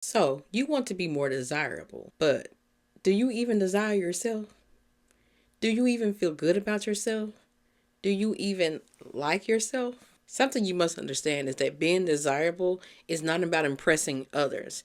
So, you want to be more desirable, but do you even desire yourself? Do you even feel good about yourself? Do you even like yourself? Something you must understand is that being desirable is not about impressing others.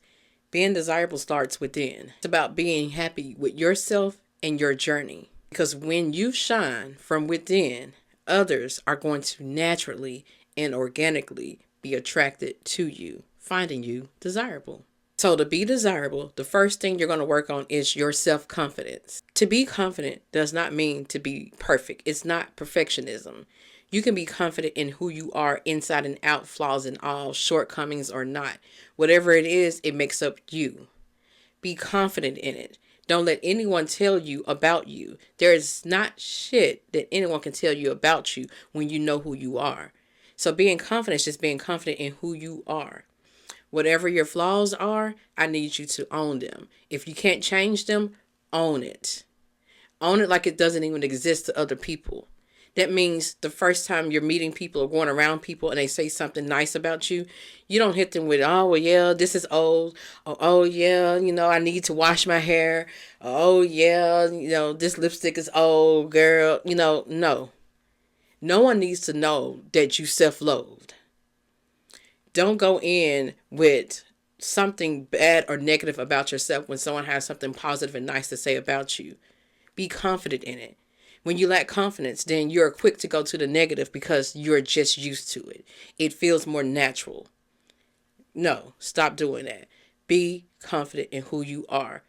Being desirable starts within. It's about being happy with yourself and your journey. Because when you shine from within, others are going to naturally and organically be attracted to you, finding you desirable. So, to be desirable, the first thing you're going to work on is your self confidence. To be confident does not mean to be perfect, it's not perfectionism. You can be confident in who you are inside and out, flaws and all, shortcomings or not. Whatever it is, it makes up you. Be confident in it. Don't let anyone tell you about you. There is not shit that anyone can tell you about you when you know who you are. So being confident is just being confident in who you are. Whatever your flaws are, I need you to own them. If you can't change them, own it. Own it like it doesn't even exist to other people. That means the first time you're meeting people or going around people and they say something nice about you, you don't hit them with, oh, well, yeah, this is old. Or, oh, yeah, I need to wash my hair. Oh, yeah, this lipstick is old, girl. No. No one needs to know that you self-loathe. Don't go in with something bad or negative about yourself when someone has something positive and nice to say about you. Be confident in it. When you lack confidence, then you're quick to go to the negative because you're just used to it. It feels more natural. No, stop doing that. Be confident in who you are.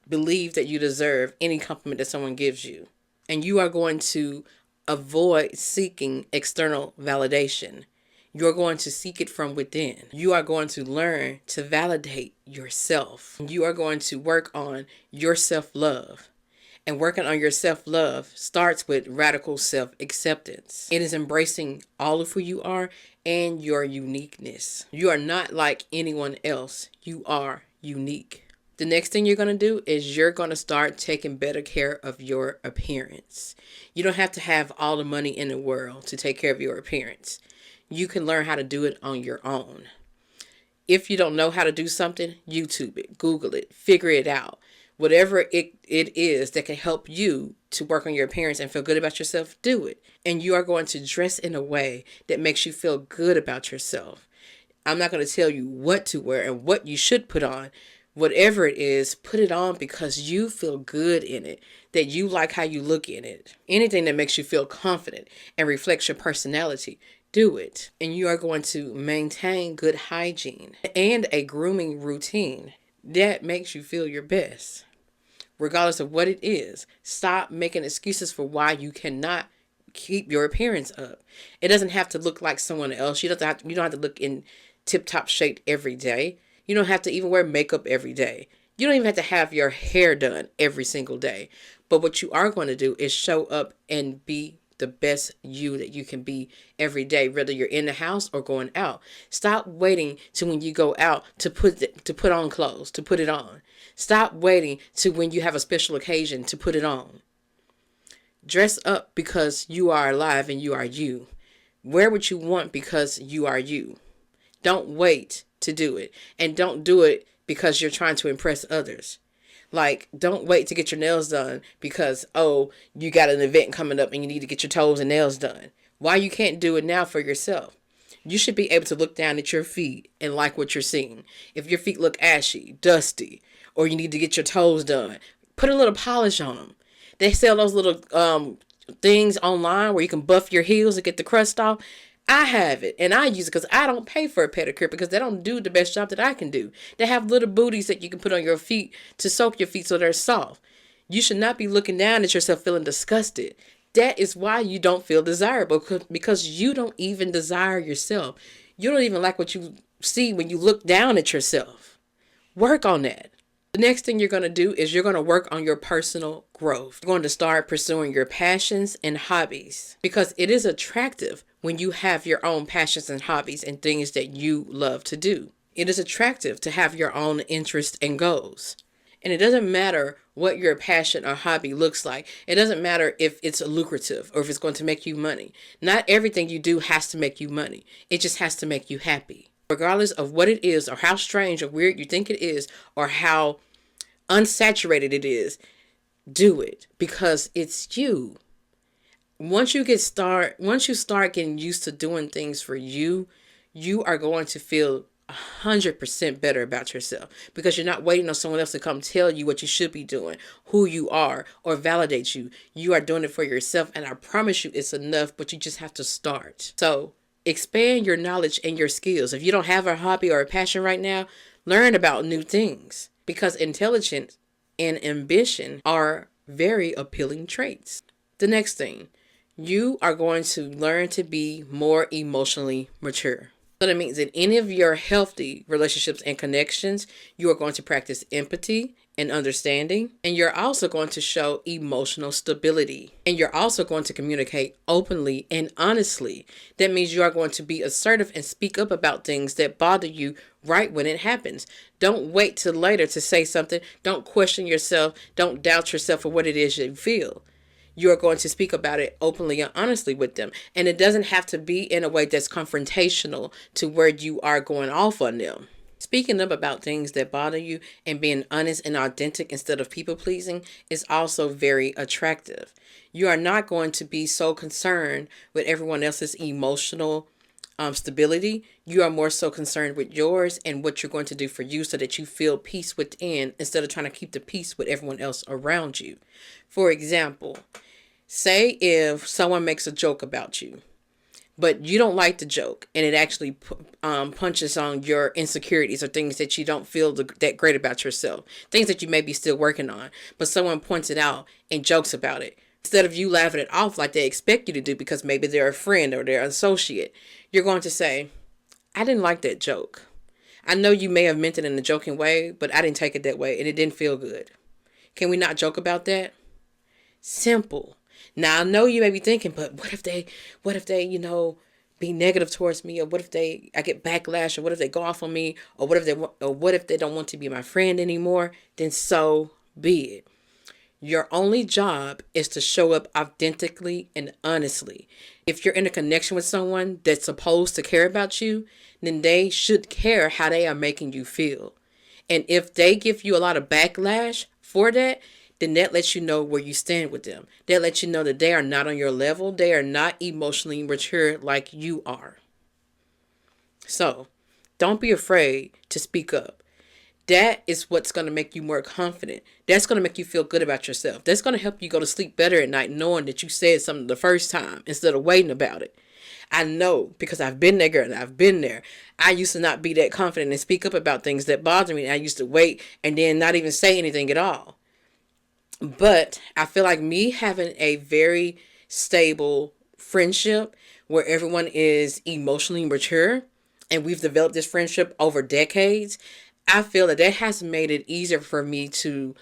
Believe that you deserve any compliment that someone gives you. And you are going to avoid seeking external validation. You're going to seek it from within. You are going to learn to validate yourself. You are going to work on your self-love. And working on your self-love starts with radical self-acceptance. It is embracing all of who you are and your uniqueness. You are not like anyone else. You are unique. The next thing you're going to do is you're going to start taking better care of your appearance. You don't have to have all the money in the world to take care of your appearance. You can learn how to do it on your own. If you don't know how to do something, YouTube it, Google it, figure it out. Whatever it is that can help you to work on your appearance and feel good about yourself, do it. And you are going to dress in a way that makes you feel good about yourself. I'm not going to tell you what to wear and what you should put on. Whatever it is, put it on because you feel good in it, that you like how you look in it. Anything that makes you feel confident and reflects your personality, do it. And you are going to maintain good hygiene and a grooming routine that makes you feel your best. Regardless of what it is, stop making excuses for why you cannot keep your appearance up. It doesn't have to look like someone else. You don't have to look in tip-top shape every day. You don't have to even wear makeup every day. You don't even have to have your hair done every single day. But what you are going to do is show up and be the best you that you can be every day, whether you're in the house or going out. Stop waiting to when you go out to put on clothes, to put it on. Stop waiting to when you have a special occasion to put it on. Dress up because you are alive and you are you. Wear what you want because you are you. Don't wait to do it. And don't do it because you're trying to impress others. Like, don't wait to get your nails done because, oh, you got an event coming up and you need to get your toes and nails done. Why you can't do it now for yourself? You should be able to look down at your feet and like what you're seeing. If your feet look ashy, dusty, or you need to get your toes done, put a little polish on them. They sell those little things online where you can buff your heels and get the crust off. I have it and I use it because I don't pay for a pedicure because they don't do the best job that I can do. They have little booties that you can put on your feet to soak your feet so they're soft. You should not be looking down at yourself feeling disgusted. That is why you don't feel desirable, because you don't even desire yourself. You don't even like what you see when you look down at yourself. Work on that. The next thing you're going to do is you're going to work on your personal growth. You're going to start pursuing your passions and hobbies because it is attractive when you have your own passions and hobbies and things that you love to do. It is attractive to have your own interests and goals. And it doesn't matter what your passion or hobby looks like. It doesn't matter if it's lucrative or if it's going to make you money. Not everything you do has to make you money. It just has to make you happy. Regardless of what it is or how strange or weird you think it is or how unsaturated it is, do it because it's you. Once you start getting used to doing things for you, you are going to feel 100% better about yourself because you're not waiting on someone else to come tell you what you should be doing, who you are, or validate you. You are doing it for yourself, and I promise you it's enough, but you just have to start. So expand your knowledge and your skills. If you don't have a hobby or a passion right now, learn about new things because intelligence and ambition are very appealing traits. The next thing, you are going to learn to be more emotionally mature. So that means in any of your healthy relationships and connections, you are going to practice empathy and understanding. And you're also going to show emotional stability. And you're also going to communicate openly and honestly. That means you are going to be assertive and speak up about things that bother you right when it happens. Don't wait till later to say something. Don't question yourself. Don't doubt yourself for what it is you feel. You're going to speak about it openly and honestly with them. And it doesn't have to be in a way that's confrontational to where you are going off on them. Speaking up about things that bother you and being honest and authentic instead of people pleasing is also very attractive. You are not going to be so concerned with everyone else's emotional stability. You are more so concerned with yours and what you're going to do for you so that you feel peace within instead of trying to keep the peace with everyone else around you. For example, say if someone makes a joke about you, but you don't like the joke and it actually punches on your insecurities or things that you don't feel that great about yourself, things that you may be still working on, but someone points it out and jokes about it. Instead of you laughing it off like they expect you to do because maybe they're a friend or they're an associate, you're going to say, I didn't like that joke. I know you may have meant it in a joking way, but I didn't take it that way and it didn't feel good. Can we not joke about that? Simple. Now I know you may be thinking, but what if they, be negative towards me, or what if I get backlash, or what if they go off on me, or what if they don't want to be my friend anymore? Then so be it. Your only job is to show up authentically and honestly. If you're in a connection with someone that's supposed to care about you, then they should care how they are making you feel. And if they give you a lot of backlash for that, then that lets you know where you stand with them. That lets you know that they are not on your level. They are not emotionally mature like you are. So don't be afraid to speak up. That is what's going to make you more confident. That's going to make you feel good about yourself. That's going to help you go to sleep better at night knowing that you said something the first time instead of waiting about it. I know because I've been there, girl, and I've been there. I used to not be that confident and speak up about things that bother me. I used to wait and then not even say anything at all. But I feel like me having a very stable friendship where everyone is emotionally mature and we've developed this friendship over decades, I feel that has made it easier for me to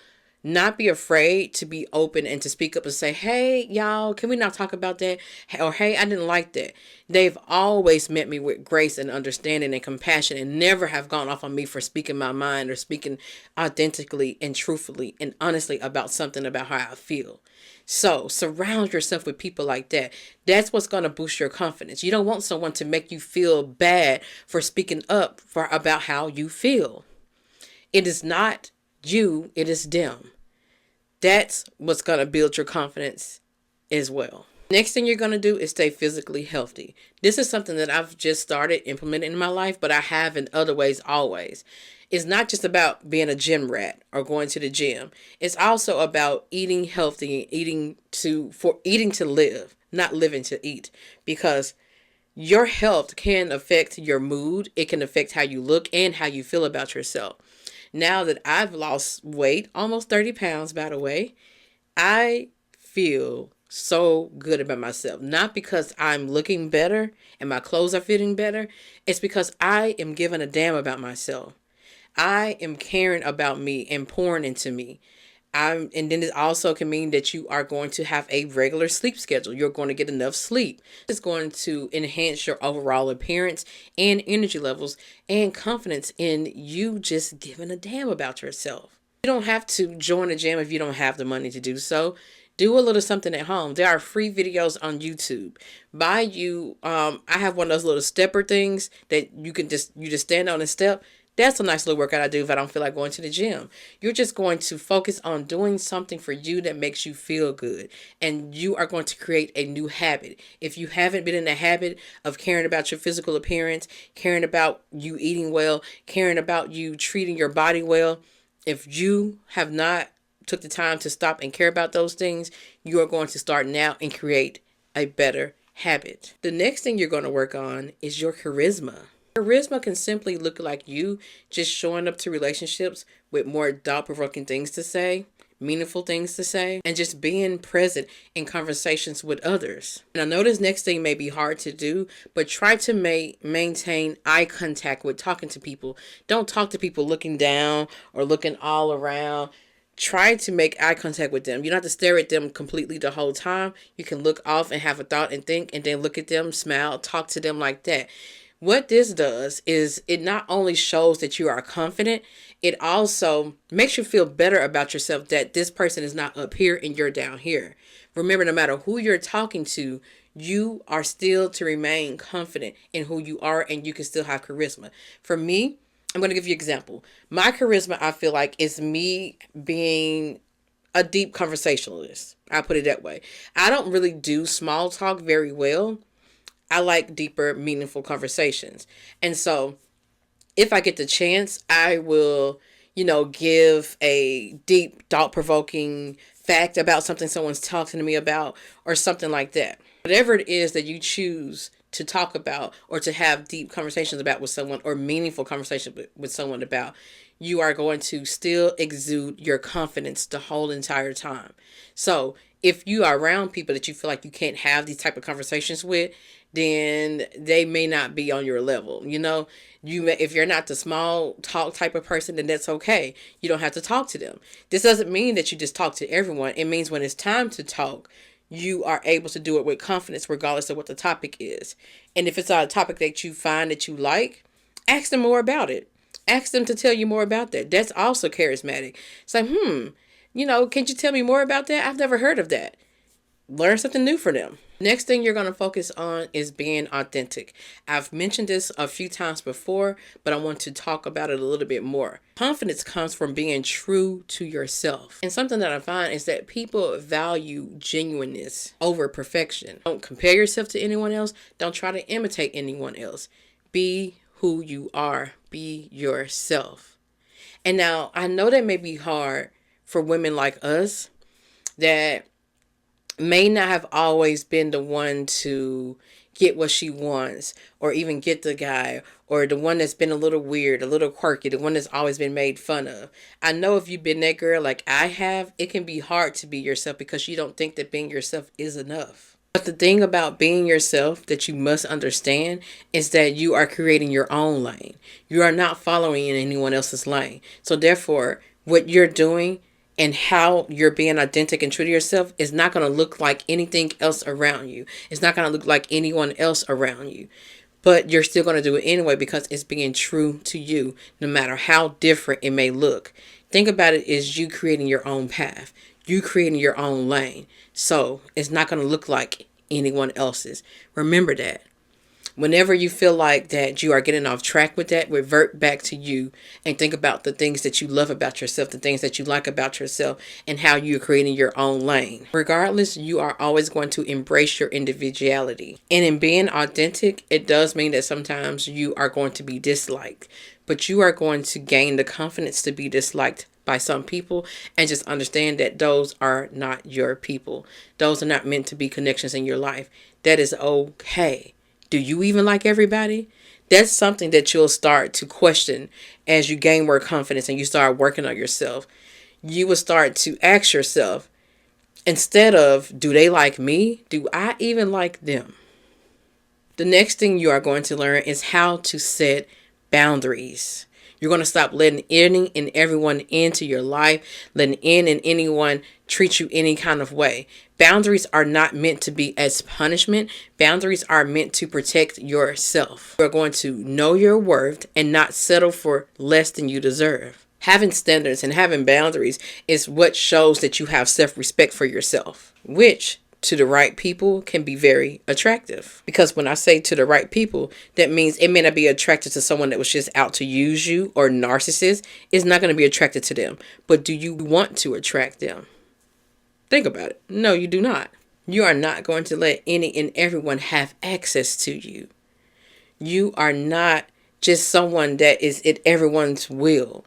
not be afraid to be open and to speak up and say, hey, y'all, can we not talk about that? Or, hey, I didn't like that. They've always met me with grace and understanding and compassion and never have gone off on me for speaking my mind or speaking authentically and truthfully and honestly about something about how I feel. So surround yourself with people like that. That's what's going to boost your confidence. You don't want someone to make you feel bad for speaking up about how you feel. It is not you, it is them. That's what's going to build your confidence as well. Next thing you're going to do is stay physically healthy. This is something that I've just started implementing in my life, but I have in other ways always. It's not just about being a gym rat or going to the gym. It's also about eating healthy and eating to live, not living to eat, because your health can affect your mood. It can affect how you look and how you feel about yourself. Now that I've lost weight, almost 30 pounds, by the way, I feel so good about myself. Not because I'm looking better and my clothes are fitting better. It's because I am giving a damn about myself. I am caring about me and pouring into me. And then it also can mean that you are going to have a regular sleep schedule. You're going to get enough sleep. It's going to enhance your overall appearance and energy levels and confidence in you just giving a damn about yourself. You don't have to join a gym if you don't have the money to do so. Do a little something at home. There are free videos on YouTube. I have one of those little stepper things that you just stand on and step. That's a nice little workout I do if I don't feel like going to the gym. You're just going to focus on doing something for you that makes you feel good. And you are going to create a new habit. If you haven't been in the habit of caring about your physical appearance, caring about you eating well, caring about you treating your body well, if you have not took the time to stop and care about those things, you are going to start now and create a better habit. The next thing you're going to work on is your charisma. Charisma can simply look like you just showing up to relationships with more thought-provoking things to say, meaningful things to say, and just being present in conversations with others. And I know this next thing may be hard to do, but try to maintain eye contact with talking to people. Don't talk to people looking down or looking all around. Try to make eye contact with them. You don't have to stare at them completely the whole time. You can look off and have a thought and think, and then look at them, smile, talk to them like that. What this does is it not only shows that you are confident, it also makes you feel better about yourself that this person is not up here and you're down here. Remember, no matter who you're talking to, you are still to remain confident in who you are, and you can still have charisma. For me, I'm going to give you an example. My charisma, I feel like, is me being a deep conversationalist. I'll put it that way. I don't really do small talk very well. I like deeper, meaningful conversations. And so if I get the chance, I will, give a deep, thought-provoking fact about something someone's talking to me about or something like that. Whatever it is that you choose to talk about or to have deep conversations about with someone or meaningful conversation with someone about, you are going to still exude your confidence the whole entire time. So if you are around people that you feel like you can't have these type of conversations with, then they may not be on your level. If you're not the small talk type of person, then that's okay. You don't have to talk to them. This doesn't mean that you just talk to everyone. It means when it's time to talk, you are able to do it with confidence regardless of what the topic is. And if it's not a topic that you find that you like, ask them more about it. Ask them to tell you more about that. That's also charismatic. It's like, can you tell me more about that? I've never heard of that. Learn something new for them. Next thing you're going to focus on is being authentic. I've mentioned this a few times before, but I want to talk about it a little bit more. Confidence comes from being true to yourself. And something that I find is that people value genuineness over perfection. Don't compare yourself to anyone else. Don't try to imitate anyone else. Be who you are. Be yourself. And now I know that may be hard for women like us that may not have always been the one to get what she wants or even get the guy, or the one that's been a little weird, a little quirky, the one that's always been made fun of. I know if you've been that girl like I have, it can be hard to be yourself because you don't think that being yourself is enough. But the thing about being yourself that you must understand is that you are creating your own lane. You are not following in anyone else's lane. So therefore, what you're doing and how you're being authentic and true to yourself is not going to look like anything else around you. It's not going to look like anyone else around you. But you're still going to do it anyway because it's being true to you, no matter how different it may look. Think about it as you creating your own path. You creating your own lane. So it's not going to look like anyone else's. Remember that. Whenever you feel like that you are getting off track with that, revert back to you and think about the things that you love about yourself, the things that you like about yourself, and how you're creating your own lane. Regardless, you are always going to embrace your individuality. And in being authentic, it does mean that sometimes you are going to be disliked, but you are going to gain the confidence to be disliked by some people, and just understand that those are not your people. Those are not meant to be connections in your life. That is okay. Do you even like everybody? That's something that you'll start to question as you gain more confidence and you start working on yourself. You will start to ask yourself, instead of, do they like me? Do I even like them? The next thing you are going to learn is how to set boundaries. You're going to stop letting any and everyone into your life, letting in and anyone treat you any kind of way. Boundaries are not meant to be as punishment. Boundaries are meant to protect yourself. You're going to know your worth and not settle for less than you deserve. Having standards and having boundaries is what shows that you have self-respect for yourself, which to the right people can be very attractive. Because when I say to the right people, that means it may not be attracted to someone that was just out to use you or narcissist. It's not going to be attracted to them. But do you want to attract them? Think about it. No, you do not. You are not going to let any and everyone have access to you. You are not just someone that is at everyone's will.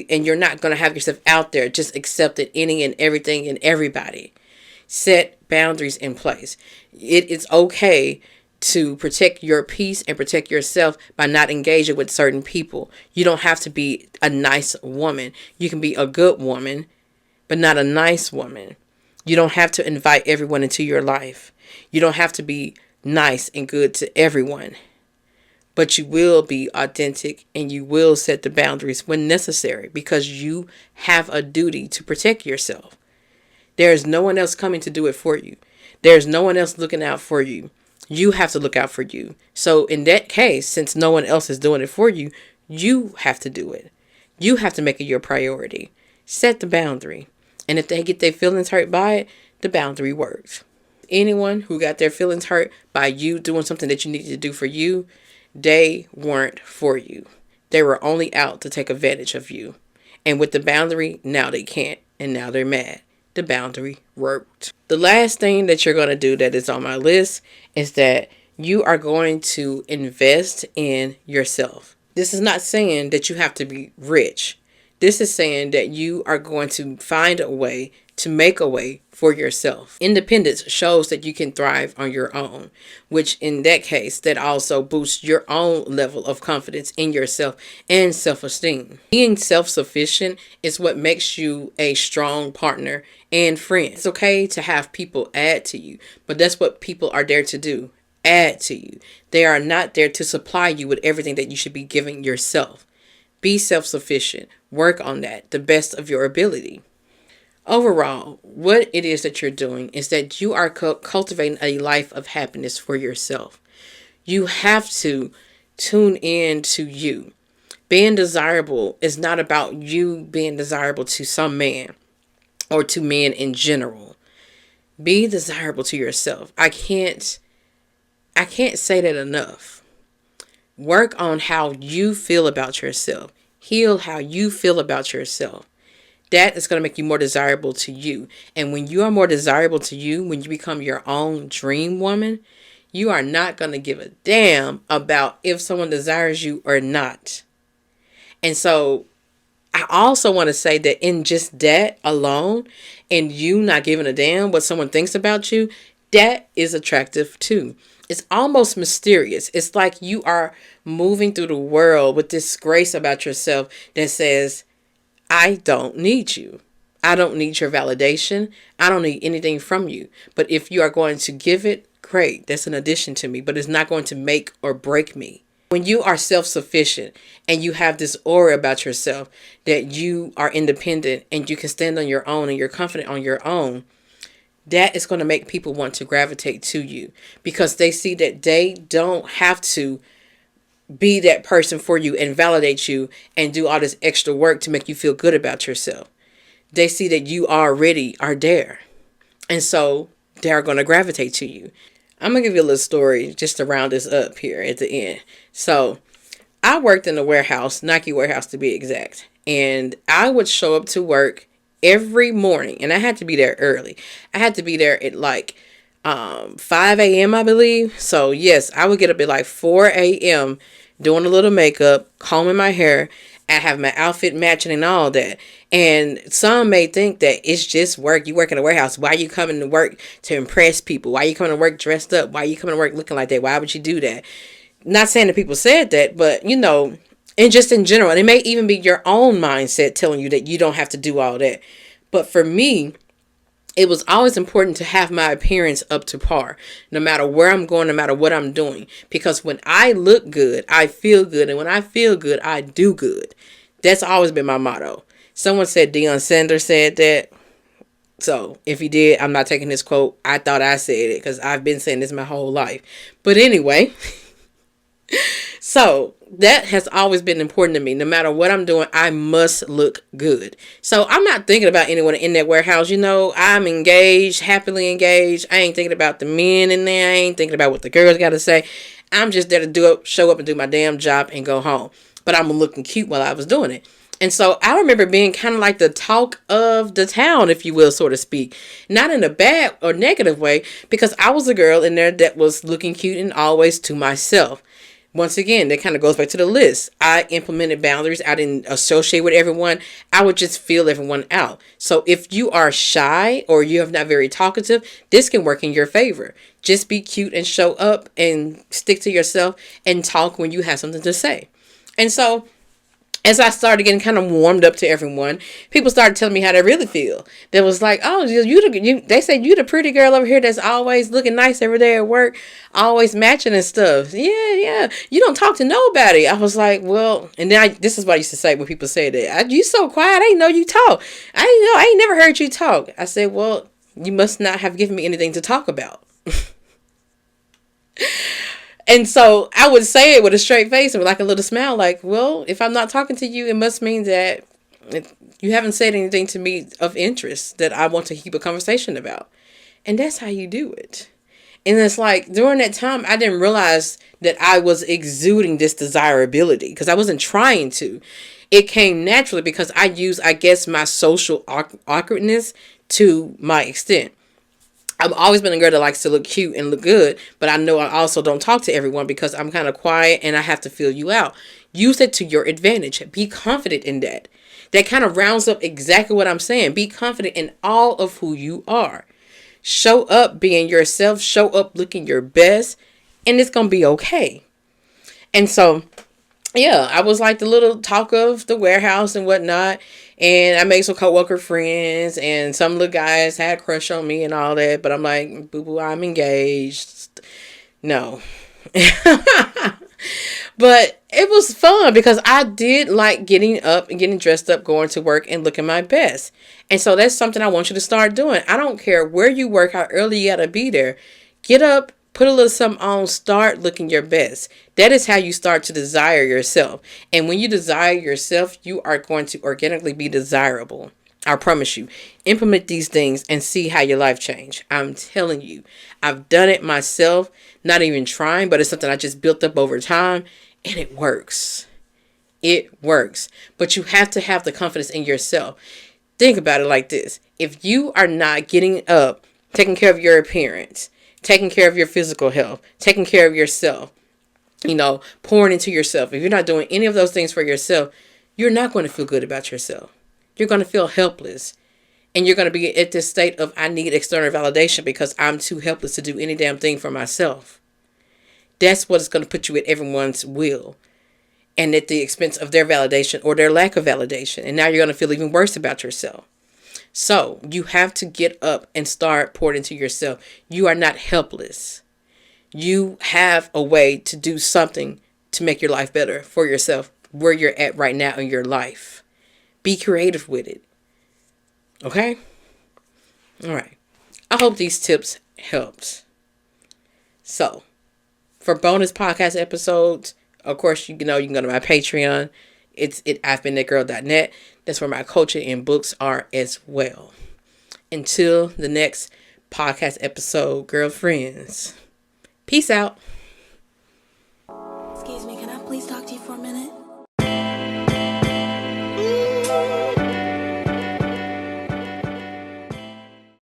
And you're not going to have yourself out there just accepting any and everything and everybody. Set boundaries in place. It is okay to protect your peace and protect yourself by not engaging with certain people. You don't have to be a nice woman. You can be a good woman, but not a nice woman. You don't have to invite everyone into your life. You don't have to be nice and good to everyone. But you will be authentic and you will set the boundaries when necessary because you have a duty to protect yourself. There is no one else coming to do it for you. There's no one else looking out for you. You have to look out for you. So in that case, since no one else is doing it for you, you have to do it. You have to make it your priority. Set the boundary. And if they get their feelings hurt by it, the boundary works. Anyone who got their feelings hurt by you doing something that you needed to do for you, they weren't for you. They were only out to take advantage of you. And with the boundary, now they can't. And now they're mad. The boundary worked. The last thing that you're going to do that is on my list is that you are going to invest in yourself. This is not saying that you have to be rich. This is saying that you are going to find a way to make a way for yourself. Independence shows that you can thrive on your own, which in that case, that also boosts your own level of confidence in yourself and self-esteem. Being self-sufficient is what makes you a strong partner and friend. It's okay to have people add to you, but that's what people are there to do. Add to you. They are not there to supply you with everything that you should be giving yourself. Be self-sufficient. Work on that, the best of your ability. Overall, what it is that you're doing is that you are cultivating a life of happiness for yourself. You have to tune in to you. Being desirable is not about you being desirable to some man or to men in general. Be desirable to yourself. I can't say that enough. Work on how you feel about yourself. Heal how you feel about yourself. That is going to make you more desirable to you. And when you are more desirable to you, when you become your own dream woman, you are not going to give a damn about if someone desires you or not. And so I also want to say that in just that alone, and you not giving a damn what someone thinks about you, that is attractive too. It's almost mysterious. It's like you are moving through the world with this grace about yourself that says, I don't need you. I don't need your validation. I don't need anything from you. But if you are going to give it, great. That's an addition to me, but it's not going to make or break me. When you are self-sufficient and you have this aura about yourself that you are independent and you can stand on your own and you're confident on your own, that is going to make people want to gravitate to you because they see that they don't have to be that person for you and validate you and do all this extra work to make you feel good about yourself. They see that you already are there. And so they're going to gravitate to you. I'm going to give you a little story just to round this up here at the end. So I worked in a warehouse, Nike warehouse to be exact. And I would show up to work every morning and I had to be there early. I had to be there at like 5 a.m. I believe. So yes, I would get up at like 4 a.m. doing a little makeup, combing my hair, and have my outfit matching and all that. And some may think that it's just work. You work in a warehouse. Why are you coming to work to impress people? Why are you coming to work dressed up? Why are you coming to work looking like that? Why would you do that? Not saying that people said that, but you know, and just in general, and it may even be your own mindset telling you that you don't have to do all that. But for me, it was always important to have my appearance up to par, no matter where I'm going, no matter what I'm doing. Because when I look good, I feel good. And when I feel good, I do good. That's always been my motto. Someone said Deion Sanders said that. So if he did, I'm not taking this quote. I thought I said it because I've been saying this my whole life. But anyway, so that has always been important to me. No matter what I'm doing, I must look good. So I'm not thinking about anyone in that warehouse. I'm engaged, happily engaged. I ain't thinking about the men in there. I ain't thinking about what the girls got to say. I'm just there to show up and do my damn job and go home. But I'm looking cute while I was doing it. And so I remember being kind of like the talk of the town, if you will, so to speak. Not in a bad or negative way, because I was a girl in there that was looking cute and always to myself. Once again, that kind of goes back to the list. I implemented boundaries. I didn't associate with everyone. I would just feel everyone out. So if you are shy or you're not very talkative, this can work in your favor. Just be cute and show up and stick to yourself and talk when you have something to say. And so as I started getting kind of warmed up to everyone, people started telling me how they really feel. They was like, "Oh, they said you the pretty girl over here that's always looking nice every day at work, always matching and stuff. Yeah. You don't talk to nobody." I was like, "Well," and then this is what I used to say when people say that. "You so quiet. I didn't know you talk. I ain't never heard you talk." I said, "Well, you must not have given me anything to talk about." And so I would say it with a straight face and with like a little smile, like, "Well, if I'm not talking to you, it must mean that you haven't said anything to me of interest that I want to keep a conversation about." And that's how you do it. And it's like during that time, I didn't realize that I was exuding this desirability because I wasn't trying to. It came naturally because I use, I guess, my social awkwardness to my extent. I've always been a girl that likes to look cute and look good, but I know I also don't talk to everyone because I'm kind of quiet and I have to feel you out. Use it to your advantage. Be confident in that. That kind of rounds up exactly what I'm saying. Be confident in all of who you are. Show up being yourself. Show up looking your best, and it's going to be okay. And so, yeah, I was like the little talk of the warehouse and whatnot. And I made some coworker friends, and some little guys had a crush on me and all that. But I'm like, boo boo, I'm engaged. No. But it was fun because I did like getting up and getting dressed up, going to work and looking my best. And so that's something I want you to start doing. I don't care where you work, how early you gotta be there. Get up, put a little something on, start looking your best. That is how you start to desire yourself. And when you desire yourself, you are going to organically be desirable. I promise you. Implement these things and see how your life change. I'm telling you. I've done it myself, not even trying, but it's something I just built up over time, and it works. It works. But you have to have the confidence in yourself. Think about it like this. If you are not getting up, taking care of your appearance, taking care of your physical health, taking care of yourself, pouring into yourself, if you're not doing any of those things for yourself, you're not going to feel good about yourself. You're going to feel helpless. And you're going to be at this state of, I need external validation because I'm too helpless to do any damn thing for myself. That's what is going to put you at everyone's will and at the expense of their validation or their lack of validation. And now you're going to feel even worse about yourself. So you have to get up and start pouring into yourself. You are not helpless. You have a way to do something to make your life better for yourself where you're at right now in your life. Be creative with it. Okay? All right. I hope these tips helped. So, for bonus podcast episodes, of course, you can go to my Patreon. It's at I'veBeenThatGirl.net. That's where my coaching and books are as well. Until the next podcast episode, girlfriends. Peace out.